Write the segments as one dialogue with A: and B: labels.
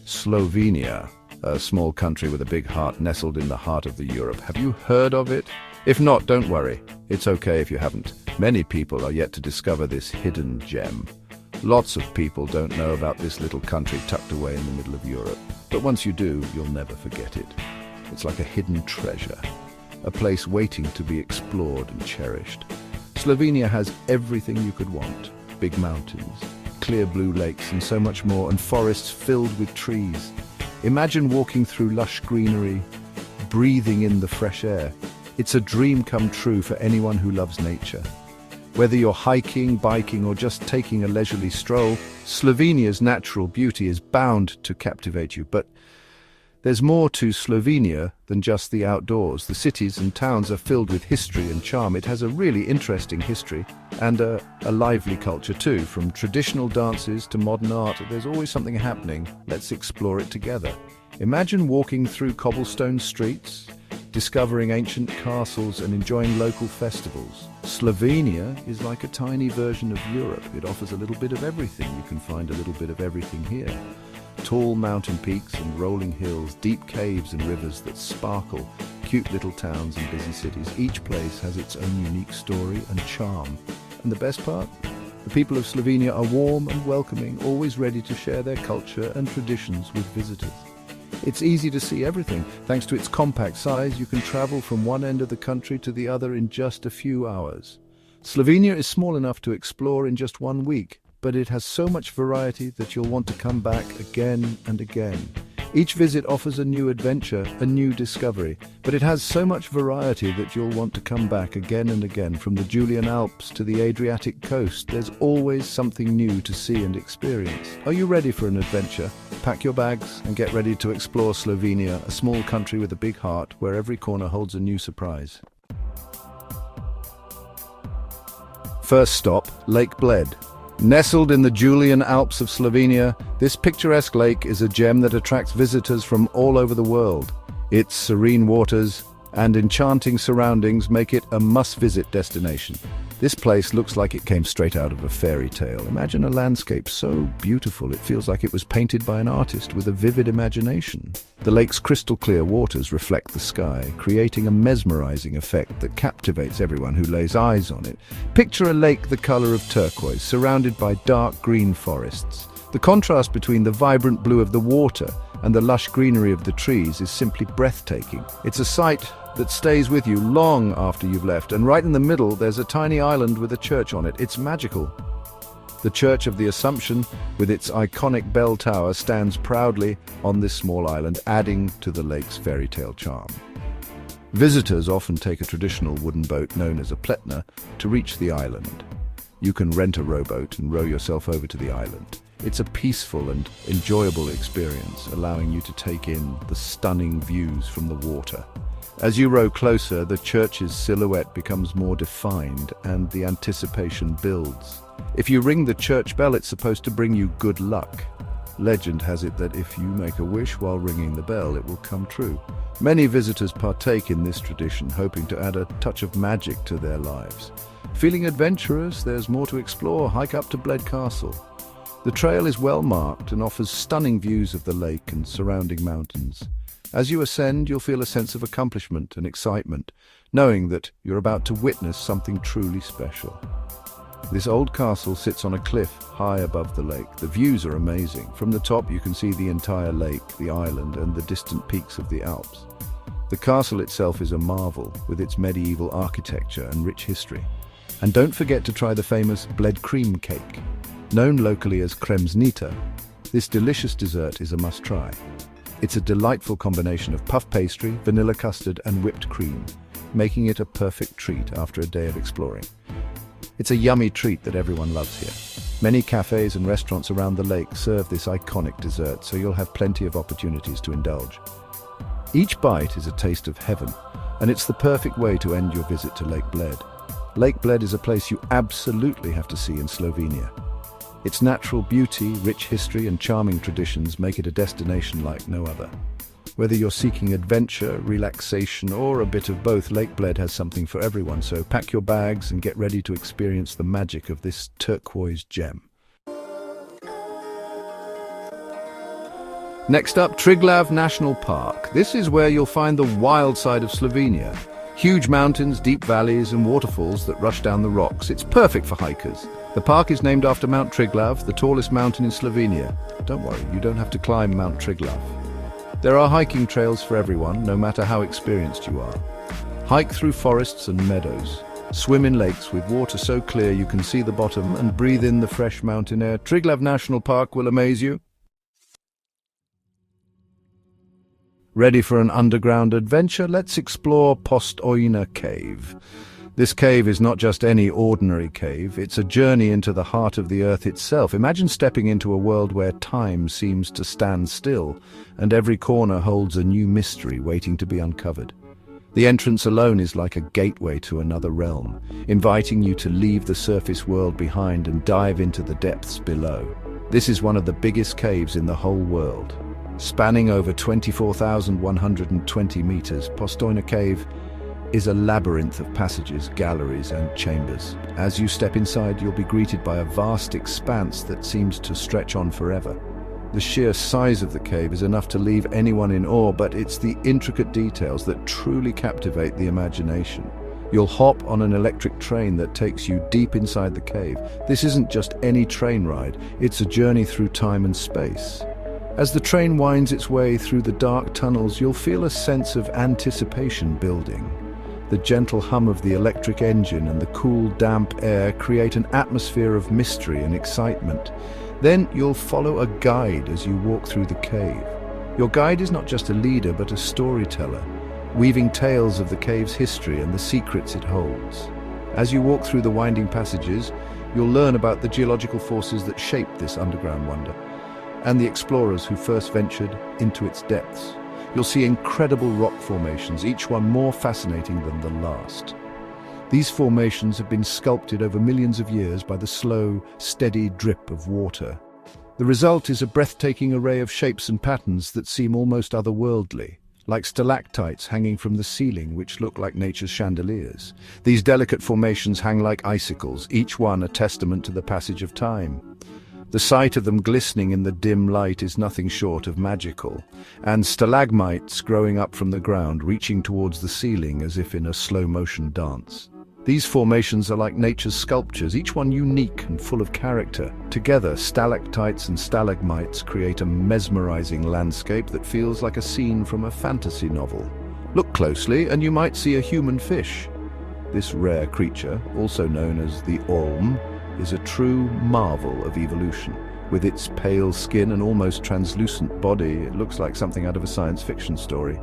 A: Slovenia, a small country with a big heart nestled in the heart of the Europe. Have you heard of it? If not, don't worry. It's okay if you haven't. Many people are yet to discover this hidden gem. Lots of people don't know about this little country tucked away in the middle of Europe. But once you do, you'll never forget it. It's like a hidden treasure, a place waiting to be explored and cherished. Slovenia has everything you could want. Big mountains, clear blue lakes, and so much more, and forests filled with trees. Imagine walking through lush greenery, breathing in the fresh air. It's a dream come true for anyone who loves nature. Whether you're hiking, biking, or just taking a leisurely stroll, Slovenia's natural beauty is bound to captivate you. But there's more to Slovenia than just the outdoors. The cities and towns are filled with history and charm. It has a really interesting history and a lively culture too. From traditional dances to modern art, there's always something happening. Let's explore it together. Imagine walking through cobblestone streets, discovering ancient castles and enjoying local festivals. Slovenia is like a tiny version of Europe. It offers a little bit of everything. You can find a little bit of everything here. Tall mountain peaks and rolling hills, deep caves and rivers that sparkle, cute little towns and busy cities. Each place has its own unique story and charm. And the best part? The people of Slovenia are warm and welcoming, always ready to share their culture and traditions with visitors. It's easy to see everything. Thanks to its compact size, you can travel from one end of the country to the other in just a few hours. Slovenia is small enough to explore in just 1 week, but it has so much variety that you'll want to come back again and again. Each visit offers a new adventure, a new discovery, but it has so much variety that you'll want to come back again and again. From the Julian Alps to the Adriatic coast, there's always something new to see and experience. Are you ready for an adventure? Pack your bags and get ready to explore Slovenia, a small country with a big heart where every corner holds a new surprise. First stop, Lake Bled. Nestled in the Julian Alps of Slovenia, this picturesque lake is a gem that attracts visitors from all over the world. Its serene waters and enchanting surroundings make it a must-visit destination. This place looks like it came straight out of a fairy tale. Imagine a landscape so beautiful it feels like it was painted by an artist with a vivid imagination. The lake's crystal-clear waters reflect the sky, creating a mesmerizing effect that captivates everyone who lays eyes on it. Picture a lake the color of turquoise, surrounded by dark green forests. The contrast between the vibrant blue of the water and the lush greenery of the trees is simply breathtaking. It's a sight that stays with you long after you've left, and right in the middle there's a tiny island with a church on it. It's magical. The Church of the Assumption, with its iconic bell tower, stands proudly on this small island, adding to the lake's fairy tale charm. Visitors often take a traditional wooden boat known as a pletna to reach the island. You can rent a rowboat and row yourself over to the island. It's a peaceful and enjoyable experience, allowing you to take in the stunning views from the water. As you row closer, the church's silhouette becomes more defined and the anticipation builds. If you ring the church bell, it's supposed to bring you good luck. Legend has it that if you make a wish while ringing the bell, it will come true. Many visitors partake in this tradition, hoping to add a touch of magic to their lives. Feeling adventurous? There's more to explore. Hike up to Bled Castle. The trail is well marked and offers stunning views of the lake and surrounding mountains. As you ascend, you'll feel a sense of accomplishment and excitement, knowing that you're about to witness something truly special. This old castle sits on a cliff high above the lake. The views are amazing. From the top you can see the entire lake, the island, and the distant peaks of the Alps. The castle itself is a marvel, with its medieval architecture and rich history. And don't forget to try the famous Bled cream cake. Known locally as kremsnita, this delicious dessert is a must-try. It's a delightful combination of puff pastry, vanilla custard, and whipped cream, making it a perfect treat after a day of exploring. It's a yummy treat that everyone loves here. Many cafes and restaurants around the lake serve this iconic dessert, so you'll have plenty of opportunities to indulge. Each bite is a taste of heaven, and it's the perfect way to end your visit to Lake Bled. Lake Bled is a place you absolutely have to see in Slovenia. Its natural beauty, rich history, and charming traditions make it a destination like no other. Whether you're seeking adventure, relaxation, or a bit of both, Lake Bled has something for everyone, so pack your bags and get ready to experience the magic of this turquoise gem. Next up, Triglav National Park. This is where you'll find the wild side of Slovenia. Huge mountains, deep valleys and waterfalls that rush down the rocks. It's perfect for hikers. The park is named after Mount Triglav, the tallest mountain in Slovenia. Don't worry, you don't have to climb Mount Triglav. There are hiking trails for everyone, no matter how experienced you are. Hike through forests and meadows. Swim in lakes with water so clear you can see the bottom and breathe in the fresh mountain air. Triglav National Park will amaze you. Ready for an underground adventure? Let's explore Postojna Cave. This cave is not just any ordinary cave, it's a journey into the heart of the earth itself. Imagine stepping into a world where time seems to stand still, and every corner holds a new mystery waiting to be uncovered. The entrance alone is like a gateway to another realm, inviting you to leave the surface world behind and dive into the depths below. This is one of the biggest caves in the whole world. Spanning over 24,120 meters, Postojna Cave is a labyrinth of passages, galleries and chambers. As you step inside, you'll be greeted by a vast expanse that seems to stretch on forever. The sheer size of the cave is enough to leave anyone in awe, but it's the intricate details that truly captivate the imagination. You'll hop on an electric train that takes you deep inside the cave. This isn't just any train ride, it's a journey through time and space. As the train winds its way through the dark tunnels, you'll feel a sense of anticipation building. The gentle hum of the electric engine and the cool, damp air create an atmosphere of mystery and excitement. Then you'll follow a guide as you walk through the cave. Your guide is not just a leader, but a storyteller, weaving tales of the cave's history and the secrets it holds. As you walk through the winding passages, you'll learn about the geological forces that shape this underground wonder, and the explorers who first ventured into its depths. You'll see incredible rock formations, each one more fascinating than the last. These formations have been sculpted over millions of years by the slow, steady drip of water. The result is a breathtaking array of shapes and patterns that seem almost otherworldly, like stalactites hanging from the ceiling which look like nature's chandeliers. These delicate formations hang like icicles, each one a testament to the passage of time. The sight of them glistening in the dim light is nothing short of magical, and stalagmites growing up from the ground, reaching towards the ceiling as if in a slow-motion dance. These formations are like nature's sculptures, each one unique and full of character. Together, stalactites and stalagmites create a mesmerizing landscape that feels like a scene from a fantasy novel. Look closely and you might see a human fish. This rare creature, also known as the orm, is a true marvel of evolution. With its pale skin and almost translucent body, it looks like something out of a science fiction story.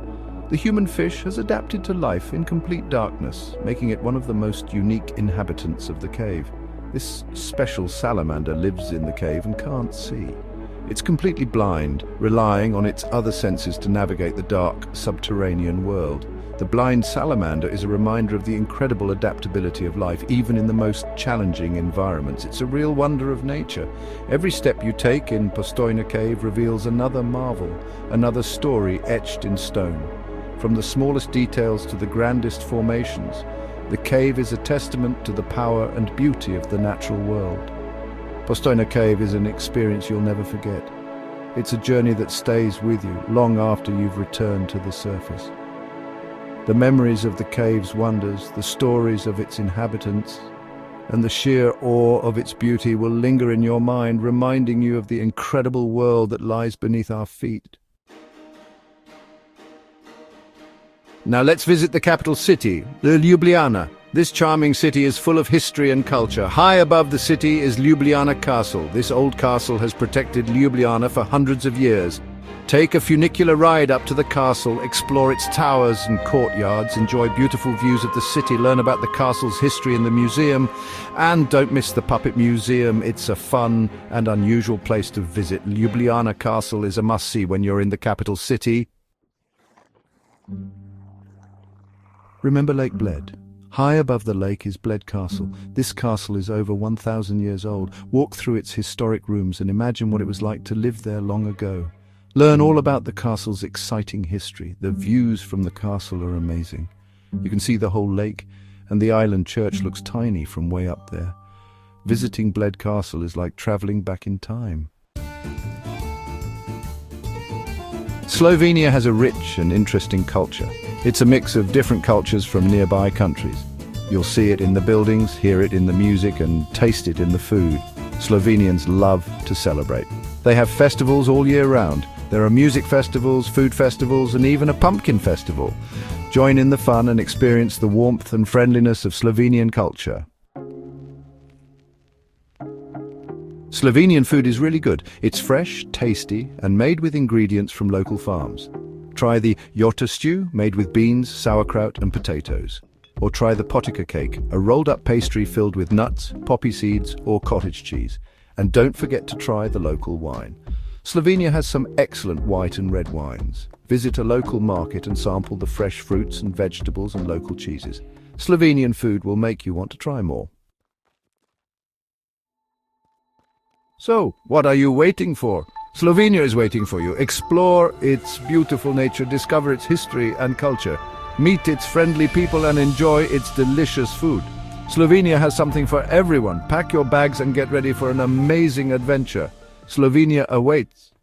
A: The human fish has adapted to life in complete darkness, making it one of the most unique inhabitants of the cave. This special salamander lives in the cave and can't see. It's completely blind, relying on its other senses to navigate the dark, subterranean world. The blind salamander is a reminder of the incredible adaptability of life, even in the most challenging environments. It's a real wonder of nature. Every step you take in Postojna Cave reveals another marvel, another story etched in stone. From the smallest details to the grandest formations, the cave is a testament to the power and beauty of the natural world. Postojna Cave is an experience you'll never forget. It's a journey that stays with you long after you've returned to the surface. The memories of the cave's wonders, the stories of its inhabitants, and the sheer awe of its beauty will linger in your mind, reminding you of the incredible world that lies beneath our feet. Now let's visit the capital city, Ljubljana. This charming city is full of history and culture. High above the city is Ljubljana Castle. This old castle has protected Ljubljana for hundreds of years. Take a funicular ride up to the castle, explore its towers and courtyards, enjoy beautiful views of the city, learn about the castle's history in the museum, and don't miss the Puppet Museum. It's a fun and unusual place to visit. Ljubljana Castle is a must-see when you're in the capital city. Remember Lake Bled? High above the lake is Bled Castle. This castle is over 1,000 years old. Walk through its historic rooms and imagine what it was like to live there long ago. Learn all about the castle's exciting history. The views from the castle are amazing. You can see the whole lake, and the island church looks tiny from way up there. Visiting Bled Castle is like traveling back in time. Slovenia has a rich and interesting culture. It's a mix of different cultures from nearby countries. You'll see it in the buildings, hear it in the music, and taste it in the food. Slovenians love to celebrate. They have festivals all year round. There are music festivals, food festivals, and even a pumpkin festival. Join in the fun and experience the warmth and friendliness of Slovenian culture. Slovenian food is really good. It's fresh, tasty, and made with ingredients from local farms. Try the jota stew, made with beans, sauerkraut, and potatoes. Or try the potica cake, a rolled-up pastry filled with nuts, poppy seeds, or cottage cheese. And don't forget to try the local wine. Slovenia has some excellent white and red wines. Visit a local market and sample the fresh fruits and vegetables and local cheeses. Slovenian food will make you want to try more. So, what are you waiting for? Slovenia is waiting for you. Explore its beautiful nature, discover its history and culture, meet its friendly people, and enjoy its delicious food. Slovenia has something for everyone. Pack your bags and get ready for an amazing adventure. Slovenia awaits.